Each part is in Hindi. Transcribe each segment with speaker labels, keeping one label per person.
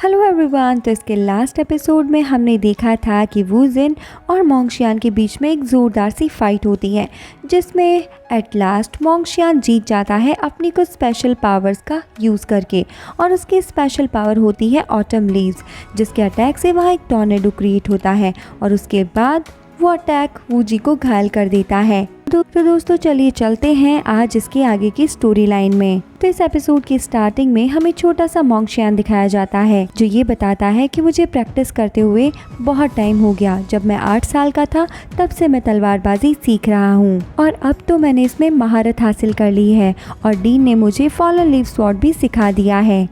Speaker 1: Hello everyone. तो इसके लास्ट एपिसोड में हमने देखा था कि वू जिन और मोंगशियान के बीच में एक ज़ोरदार सी फाइट होती है, जिसमें एट लास्ट मोंगशियान जीत जाता है अपनी कुछ स्पेशल पावर्स का यूज़ करके। और उसकी स्पेशल पावर होती है ऑटम लीव्स, जिसके अटैक से वहाँ एक टॉर्नेडो क्रिएट होता है और उसके बाद वो अटैक वू जी को घायल कर देता है। तो दोस्तों चलिए चलते हैं आज इसके आगे की स्टोरी लाइन में। तो इस एपिसोड की स्टार्टिंग में हमें छोटा सा मोंगशियान दिखाया जाता है, जो ये बताता है कि मुझे प्रैक्टिस करते हुए बहुत टाइम हो गया। जब मैं 8 साल का था तब से मैं तलवारबाजी सीख रहा हूँ और अब तो मैंने इसमें महारत हासिल कर ली है और डीन ने मुझे फॉलन लीफ स्वॉर्ड भी सिखा दिया है।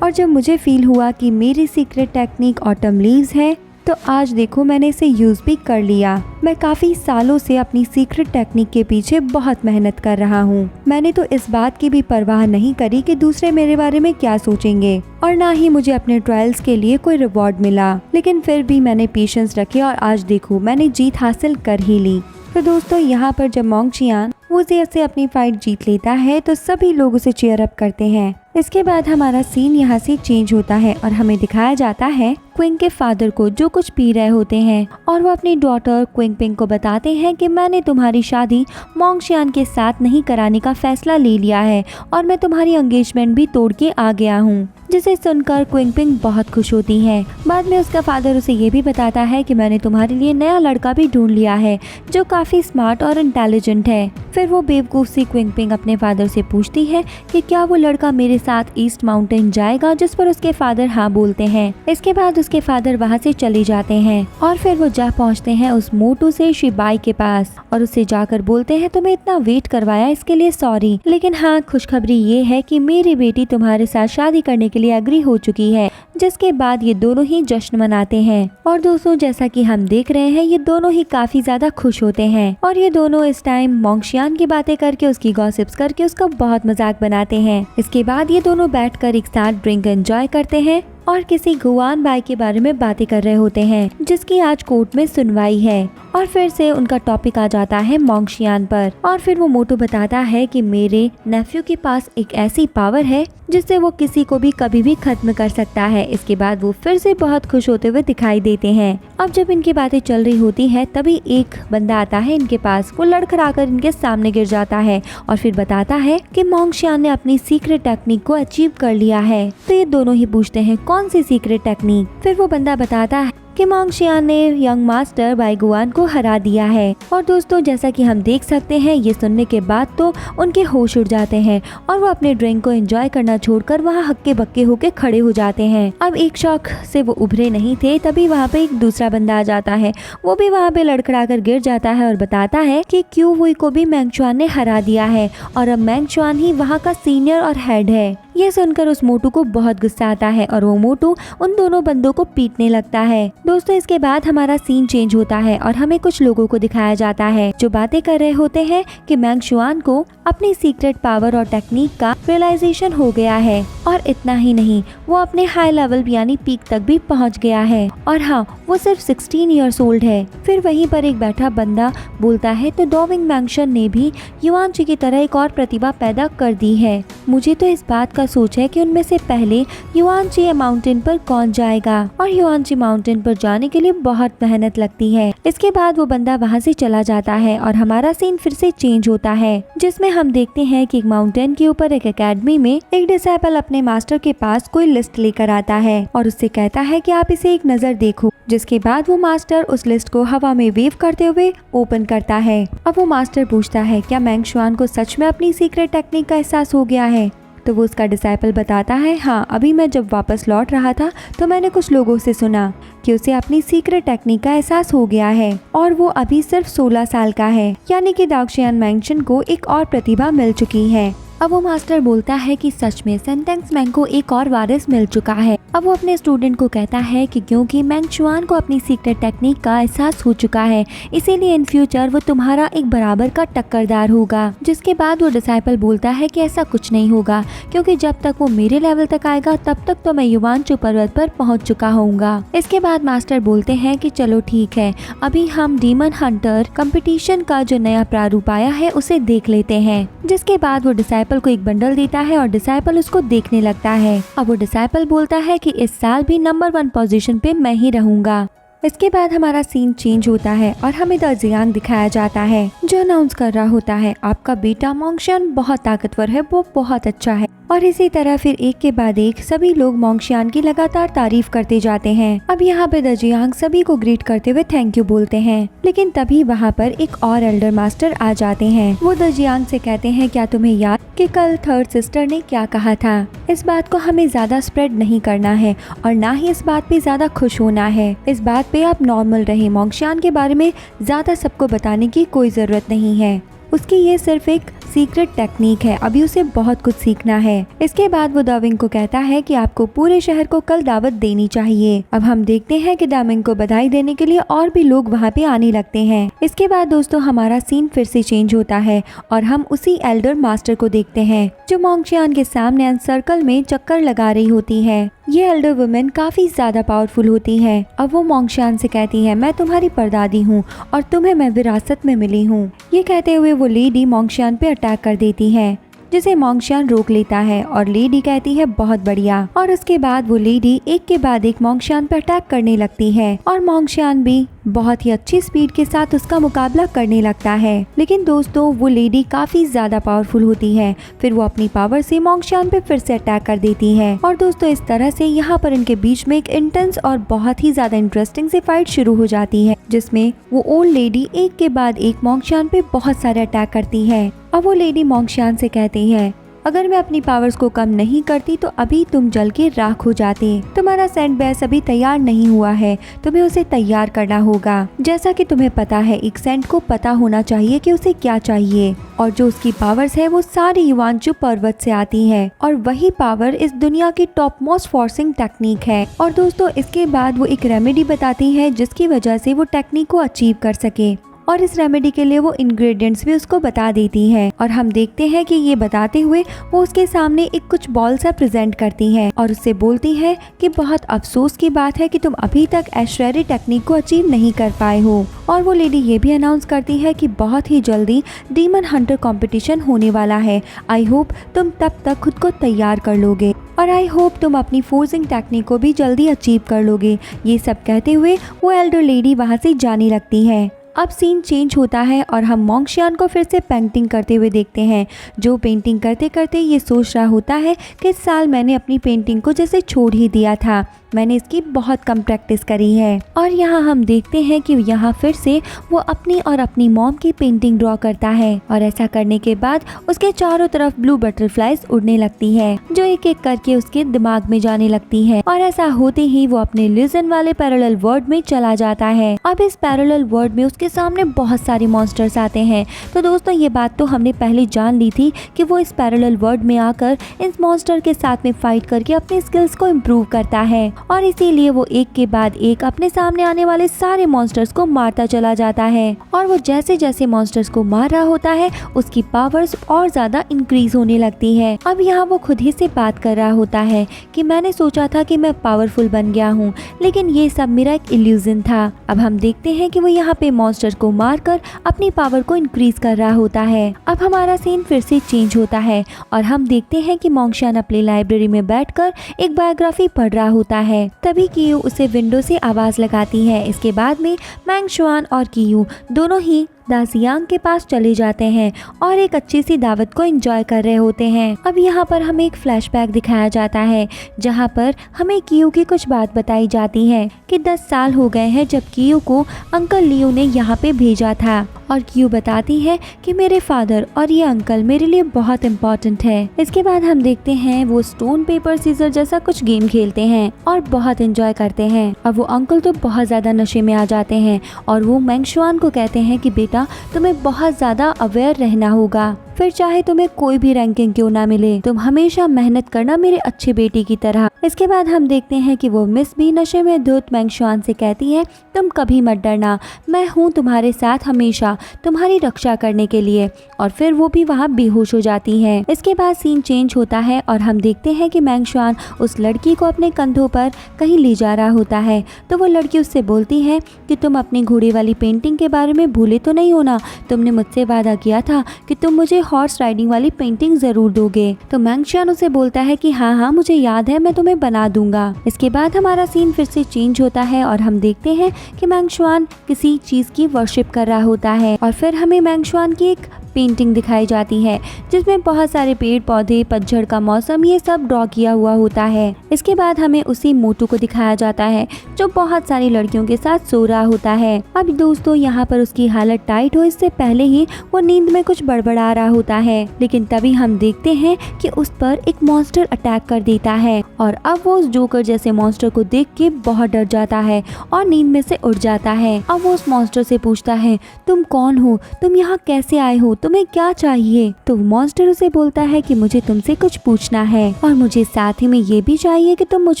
Speaker 1: और जब मुझे फील हुआ कि मेरी सीक्रेट टेक्निक ऑटम लीव्स है, तो आज देखो मैंने इसे यूज़ भी कर लिया। मैं काफ़ी सालों से अपनी सीक्रेट टेक्निक के पीछे बहुत मेहनत कर रहा हूँ। मैंने तो इस बात की भी परवाह नहीं करी कि दूसरे मेरे बारे में क्या सोचेंगे, और ना ही मुझे अपने ट्रायल्स के लिए कोई रिवॉर्ड मिला। लेकिन फिर भी मैंने पेशेंस रखे और आज देखो मैंने जीत हासिल कर ही ली। तो दोस्तों यहाँ पर जब मोंगशियान वो से अपनी फाइट जीत लेता है तो सभी लोग उसे चीयर अप करते हैं। इसके बाद हमारा सीन यहाँ से चेंज होता है और हमें दिखाया जाता है क्विंग के फादर को, जो कुछ पी रहे होते हैं और वो अपनी डॉटर क्विंग पिंग को बताते हैं कि मैंने तुम्हारी शादी मोंगशियान के साथ नहीं कराने का फैसला ले लिया है और मैं तुम्हारी एंगेजमेंट भी तोड़ के आ गया हूँ। जिसे सुनकर क्विंग पिंग बहुत खुश होती है। बाद में उसका फादर उसे ये भी बताता है कि मैंने तुम्हारे लिए नया लड़का भी ढूंढ लिया है, जो काफ़ी स्मार्ट और इंटेलिजेंट है। फिर वो बेवकूफ़ सी क्विंग पिंग अपने फादर से पूछती है कि क्या वो लड़का मेरे साथ ईस्ट माउंटेन जाएगा, जिस पर उसके फादर हाँ बोलते हैं। इसके बाद उसके फादर वहाँ से चले जाते हैं और फिर वो जा पहुँचते हैं उस मोटू से शिबाई के पास और उससे जाकर बोलते हैं तुम्हें इतना वेट करवाया इसके लिए सॉरी, लेकिन हाँ खुशखबरी ये है कि मेरी बेटी तुम्हारे साथ शादी करने के लिए एग्री हो चुकी है। जिसके बाद ये दोनों ही जश्न मनाते हैं और दोस्तों जैसा कि हम देख रहे हैं ये दोनों ही काफी ज्यादा खुश होते हैं और ये दोनों इस टाइम मोंगशियान की बातें करके उसकी गॉसिप्स करके उसका बहुत मजाक बनाते हैं। इसके बाद ये दोनों बैठकर एक साथ ड्रिंक एंजॉय करते हैं और किसी गुआन बाई के बारे में बातें कर रहे होते हैं, जिसकी आज कोर्ट में सुनवाई है। और फिर से उनका टॉपिक आ जाता है मोंगशियान पर और फिर वो मोटू बताता है कि मेरे नेफ्यू के पास एक ऐसी पावर है जिससे वो किसी को भी कभी भी खत्म कर सकता है। इसके बाद वो फिर से बहुत खुश होते हुए दिखाई देते हैं। अब जब इनकी बातें चल रही होती है तभी एक बंदा आता है इनके पास। वो लड़खड़ाकर इनके सामने गिर जाता है और फिर बताता है कि मोंगशियान ने अपनी सीक्रेट टेक्निक को अचीव कर लिया है। तो ये दोनों ही पूछते हैं कौन सी सीक्रेट टेक्निक। फिर वो बंदा बताता है कि मोंगशियान ने यंग मास्टर बाईगुआन को हरा दिया है। और दोस्तों जैसा कि हम देख सकते हैं ये सुनने के बाद तो उनके होश उड़ जाते हैं और वो अपने ड्रिंक को एंजॉय करना छोड़कर वहाँ हक्के बक्के होके खड़े हो जाते हैं। अब एक शौक से वो उभरे नहीं थे, तभी वहाँ पे एक दूसरा बंदा आ जाता है। वो भी वहाँ पे लड़खड़ाकर गिर जाता है और बताता है कि क्यू वुई को भी मेंगशुआन ने हरा दिया है और अब मेंगशुआन ही वहाँ का सीनियर और हेड है। ये सुनकर उस मोटू को बहुत गुस्सा आता है और वो मोटू उन दोनों बंदों को पीटने लगता है। दोस्तों इसके बाद हमारा सीन चेंज होता है और हमें कुछ लोगों को दिखाया जाता है जो बातें कर रहे होते हैं कि मेंगशुआन को अपनी सीक्रेट पावर और टेक्निक का रियलाइजेशन हो गया है और इतना ही नहीं, वो अपने हाई लेवल यानी पीक तक भी पहुंच गया है और हाँ वो सिर्फ 16 ईयर्स ओल्ड है। फिर वहीं पर एक बैठा बंदा बोलता है तो डोविंग मैंगशन ने भी युआनची की तरह एक और प्रतिभा पैदा कर दी है। मुझे तो इस बात का सोच है कि उनमें से पहले युआनची माउंटेन पर कौन जाएगा और युआनची माउंटेन पर जाने के लिए बहुत मेहनत लगती है। इसके बाद वो बंदा वहाँ से चला जाता है और हमारा सीन फिर से चेंज होता है, जिसमें हम देखते हैं कि एक माउंटेन के ऊपर एक एकेडमी में एक डिसाइपल अपने मास्टर के पास कोई लिस्ट लेकर आता है और उससे कहता है कि आप इसे एक नजर देखो। जिसके बाद वो मास्टर उस लिस्ट को हवा में वेव करते हुए ओपन करता है। अब वो मास्टर पूछता है क्या मेंगशुआन को सच में अपनी सीक्रेट टेक्निक का एहसास हो गया है। तो वो उसका डिसाइपल बताता है हाँ, अभी मैं जब वापस लौट रहा था तो मैंने कुछ लोगों से सुना कि उसे अपनी सीक्रेट टेक्निक का एहसास हो गया है और वो अभी सिर्फ 16 साल का है, यानी कि दाक्षियान मैंगशन को एक और प्रतिभा मिल चुकी है। अब वो मास्टर बोलता है कि सच में सेंटेंस मैंग को एक और वारिस मिल चुका है। अब वो अपने स्टूडेंट को कहता है कि क्योंकि मेंगशुआन को अपनी सीक्रेट टेक्निक का एहसास हो चुका है, इसीलिए इन फ्यूचर वो तुम्हारा एक बराबर का टक्करदार होगा। जिसके बाद वो डिसाइपल बोलता है कि ऐसा कुछ नहीं होगा, क्योंकि जब तक वो मेरे लेवल तक आएगा तब तक तो मैं युआनचू पर्वत पर पहुंच चुका होऊंगा। इसके बाद मास्टर बोलते हैं कि चलो ठीक है, अभी हम डीमन हंटर कंपटीशन का जो नया प्रारूप आया है उसे देख लेते हैं। जिसके बाद वो डिसाइपल डिसाइपल को एक बंडल देता है और डिसाइपल उसको देखने लगता है। अब वो डिसाइपल बोलता है कि इस साल भी नंबर 1 पोजीशन पे मैं ही रहूंगा। इसके बाद हमारा सीन चेंज होता है और हमें द जियांग दिखाया जाता है जो अनाउंस कर रहा होता है आपका बेटा मोंगशियान बहुत ताकतवर है, वो बहुत अच्छा है। और इसी तरह फिर एक के बाद एक सभी लोग मोंगशियान की लगातार तारीफ करते जाते हैं। अब यहाँ पे द जियांग सभी को ग्रीट करते हुए थैंक यू बोलते हैं, लेकिन तभी वहाँ पर एक और एल्डर मास्टर आ जाते हैं। वो द जियांग से कहते हैं क्या तुम्हें याद कि कल थर्ड सिस्टर ने क्या कहा था? इस बात को हमें ज्यादा स्प्रेड नहीं करना है और ना ही इस बात पे ज्यादा खुश होना है। इस बात पे आप नॉर्मल रहे, मोंगशियान के बारे में ज्यादा सबको बताने की कोई जरूरत नहीं है। उसकी ये सिर्फ एक सीक्रेट टेक्निक है, अभी उसे बहुत कुछ सीखना है। इसके बाद वो दाविंग को कहता है कि आपको पूरे शहर को कल दावत देनी चाहिए। अब हम देखते हैं कि दाविंग को बधाई देने के लिए और भी लोग वहाँ पे आने लगते हैं। इसके बाद दोस्तों हमारा सीन फिर से चेंज होता है और हम उसी एल्डर मास्टर को देखते हैं जो मोंगशियान के सामने सर्कल में चक्कर लगा रही होती है। ये एल्डर वुमेन काफी ज्यादा पावरफुल होती है। अब वो मोंगशियान से कहती है मैं तुम्हारी परदादी हूँ और तुम्हें मैं विरासत में मिली हूँ। ये कहते हुए वो लेडी मोंगशियान पे अटैक कर देती है, जिसे मोंगशियान रोक लेता है और लेडी कहती है बहुत बढ़िया। और उसके बाद वो लेडी एक के बाद एक मोंगशियान पर अटैक करने लगती है और मोंगशियान भी बहुत ही अच्छी स्पीड के साथ उसका मुकाबला करने लगता है। लेकिन दोस्तों वो लेडी काफी ज्यादा पावरफुल होती है, फिर वो अपनी पावर से मोंगशियान पे फिर से अटैक कर देती है। और दोस्तों इस तरह से यहाँ पर इनके बीच में एक इंटेंस और बहुत ही ज्यादा इंटरेस्टिंग सी फाइट शुरू हो जाती है, जिसमें वो ओल्ड लेडी एक के बाद एक मोंगशियान पे बहुत सारे अटैक करती है। अब वो लेडी मोंगशियान से कहती है अगर मैं अपनी पावर्स को कम नहीं करती तो अभी तुम जल के राख हो जाते। तुम्हारा सैंड बेस अभी तैयार नहीं हुआ है, तुम्हें उसे तैयार करना होगा। जैसा कि तुम्हें पता है एक सैंड को पता होना चाहिए कि उसे क्या चाहिए, और जो उसकी पावर्स है वो सारी युवांशु पर्वत से आती है और वही पावर इस दुनिया की टॉप मोस्ट फोर्सिंग टेक्निक है। और दोस्तों इसके बाद वो एक रेमेडी बताती है जिसकी वजह से वो टेक्निक को अचीव कर सके, और इस रेमेडी के लिए वो इंग्रेडिएंट्स भी उसको बता देती है। और हम देखते हैं कि ये बताते हुए वो उसके सामने एक कुछ बॉल सा प्रेजेंट करती है और उससे बोलती है कि बहुत अफसोस की बात है कि तुम अभी तक एशरेरी टेक्निक को अचीव नहीं कर पाए हो। और वो लेडी ये भी अनाउंस करती है कि बहुत ही जल्दी डीमन हंटर कंपटीशन होने वाला है। आई होप तुम तब तक खुद को तैयार कर लोगे और आई होप तुम अपनी फोर्सिंग टेक्निक को भी जल्दी अचीव कर लोगे। ये सब कहते हुए वो एल्डर लेडी वहाँ से जाने लगती है। अब सीन चेंज होता है और हम मोंगशियान को फिर से पेंटिंग करते हुए देखते हैं, जो पेंटिंग करते करते ये सोच रहा होता है कि इस साल मैंने अपनी पेंटिंग को जैसे छोड़ ही दिया था, मैंने इसकी बहुत कम प्रैक्टिस करी है। और यहाँ हम देखते हैं कि यहाँ फिर से वो अपनी और अपनी मॉम की पेंटिंग ड्रॉ करता है और ऐसा करने के बाद उसके चारों तरफ ब्लू बटरफ्लाईज उड़ने लगती है जो एक एक करके उसके दिमाग में जाने लगती है। और ऐसा होते ही वो अपने लिजन वाले पैरेलल वर्ल्ड में चला जाता है। अब इस पैरेलल वर्ल्ड में उसके सामने बहुत सारे मॉन्स्टर्स आते हैं। तो दोस्तों ये बात तो हमने पहले जान ली थी कि वो इस पैरेलल वर्ल्ड में आकर इस मॉन्स्टर के साथ में फाइट करके अपने स्किल्स को इम्प्रूव करता है और इसीलिए वो एक के बाद एक अपने सामने आने वाले सारे मॉन्स्टर्स को मारता चला जाता है। और वो जैसे जैसे मॉन्स्टर्स को मार रहा होता है उसकी पावर्स और ज्यादा इंक्रीज होने लगती है। अब यहाँ वो खुद ही से बात कर रहा होता है कि मैंने सोचा था कि मैं पावरफुल बन गया हूँ, लेकिन ये सब मेरा एक इल्यूजन था। अब हम देखते हैं कि वो यहाँ पे मॉन्स्टर को मारकर अपनी पावर को इंक्रीज कर रहा होता है। अब हमारा सीन फिर से चेंज होता है और हम देखते हैं कि मोंगशियान अपनी लाइब्रेरी में बैठकर एक बायोग्राफी पढ़ रहा होता है। तभी कियू उसे विंडो से आवाज लगाती है। इसके बाद में मैंगशुआन और कियू दोनों ही द जियांग के पास चले जाते हैं और एक अच्छी सी दावत को एंजॉय कर रहे होते हैं। अब यहाँ पर हमें एक फ्लैशबैक दिखाया जाता है जहाँ पर हमें कियू की कुछ बात बताई जाती है कि 10 साल हो गए हैं जब कियू को अंकल लियो ने यहाँ पे भेजा था। और कियू बताती है कि मेरे फादर और ये अंकल मेरे लिए बहुत इम्पोर्टेंट है। इसके बाद हम देखते हैं वो स्टोन पेपर सीजर जैसा कुछ गेम खेलते हैं और बहुत एंजॉय करते हैं। अब वो अंकल तो बहुत ज्यादा नशे में आ जाते हैं और वो मैंगशुआन को कहते हैं कि बेटा तुम्हें बहुत ज्यादा अवेयर रहना होगा, फिर चाहे तुम्हें कोई भी रैंकिंग क्यों ना मिले, तुम हमेशा मेहनत करना मेरे अच्छे बेटी की तरह। इसके बाद हम देखते हैं कि वो मिस भी नशे में धुत मैंगशुआन से कहती है तुम कभी मत डरना, मैं हूँ तुम्हारे साथ हमेशा तुम्हारी रक्षा करने के लिए। और फिर वो भी वहाँ बेहोश हो जाती है। इसके बाद सीन चेंज होता है और हम देखते हैं कि मैंगशुआन उस लड़की को अपने कंधों पर कहीं ले जा रहा होता है। तो वो लड़की उससे बोलती है कि तुम अपनी घोड़े वाली पेंटिंग के बारे में भूले तो नहीं नहीं हो ना, तुमने मुझसे वादा किया था कि तुम मुझे हॉर्स राइडिंग वाली पेंटिंग जरूर दोगे। तो मैंगशियान उसे बोलता है कि हाँ मुझे याद है, मैं तुम्हें बना दूंगा। इसके बाद हमारा सीन फिर से चेंज होता है और हम देखते हैं कि मैंगशियान किसी चीज की वर्शिप कर रहा होता है और फिर हमें मैंगशियान की एक पेंटिंग दिखाई जाती है जिसमें बहुत सारे पेड़ पौधे, पतझड़ का मौसम, ये सब ड्रॉ किया हुआ होता है। इसके बाद हमें उसी मोटू को दिखाया जाता है जो बहुत सारी लड़कियों के साथ सो रहा होता है। अब दोस्तों यहाँ पर उसकी हालत टाइट हो इससे पहले ही वो नींद में कुछ बड़बड़ा रहा होता है, लेकिन तभी हम देखते हैं कि उस पर एक मॉन्स्टर अटैक कर देता है और अब वो उस जोकर जैसे मॉन्स्टर को देख के बहुत डर जाता है और नींद में से उठ जाता है। अब वो उस मॉन्स्टर से पूछता है, तुम कौन हो, तुम यहाँ कैसे आए हो, तुम्हें क्या चाहिए? तो मॉन्स्टर उसे बोलता है कि मुझे तुमसे कुछ पूछना है और मुझे साथ ही में ये भी चाहिए कि तुम मुझ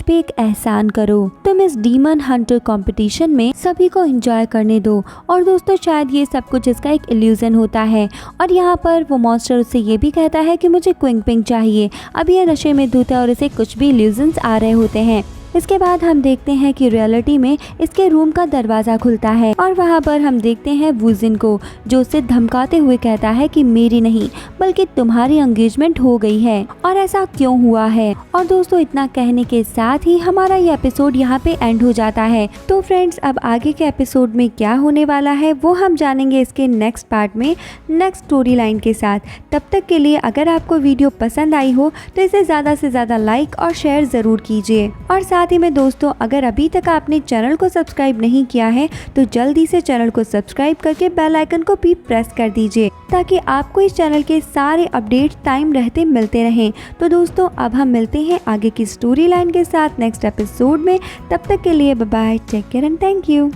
Speaker 1: पे एक एहसान करो, तुम इस डीमन हंटर कंपटीशन में सभी को एंजॉय करने दो। और दोस्तों शायद ये सब कुछ इसका एक इल्यूजन होता है और यहाँ पर वो मॉन्स्टर उससे ये भी कहता है कि मुझे क्विंग पिंग चाहिए। अब ये नशे में धुत है और इसे कुछ भी इल्यूजन्स आ रहे होते हैं। इसके बाद हम देखते हैं कि रियलिटी में इसके रूम का दरवाजा खुलता है और वहाँ पर हम देखते हैं वूजिन को, जो उसे धमकाते हुए कहता है कि मेरी नहीं बल्कि तुम्हारी एंगेजमेंट हो गई है और ऐसा क्यों हुआ है। और दोस्तों इतना कहने के साथ ही हमारा ये एपिसोड यहाँ पे एंड हो जाता है। तो फ्रेंड्स अब आगे के एपिसोड में क्या होने वाला है वो हम जानेंगे इसके नेक्स्ट पार्ट में, नेक्स्ट स्टोरी लाइन के साथ। तब तक के लिए अगर आपको वीडियो पसंद आई हो तो इसे ज़्यादा से ज़्यादा लाइक और शेयर ज़रूर कीजिए। और साथ ही में दोस्तों अगर अभी तक आपने चैनल को सब्सक्राइब नहीं किया है तो जल्दी से चैनल को सब्सक्राइब करके बेल आइकन को भी प्रेस कर दीजिए ताकि आपको इस चैनल के सारे अपडेट्स टाइम रहते मिलते रहें। तो दोस्तों अब हम मिलते हैं आगे की स्टोरी लाइन के साथ नेक्स्ट एपिसोड में। तब तक के लिए bye bye, take care and thank you.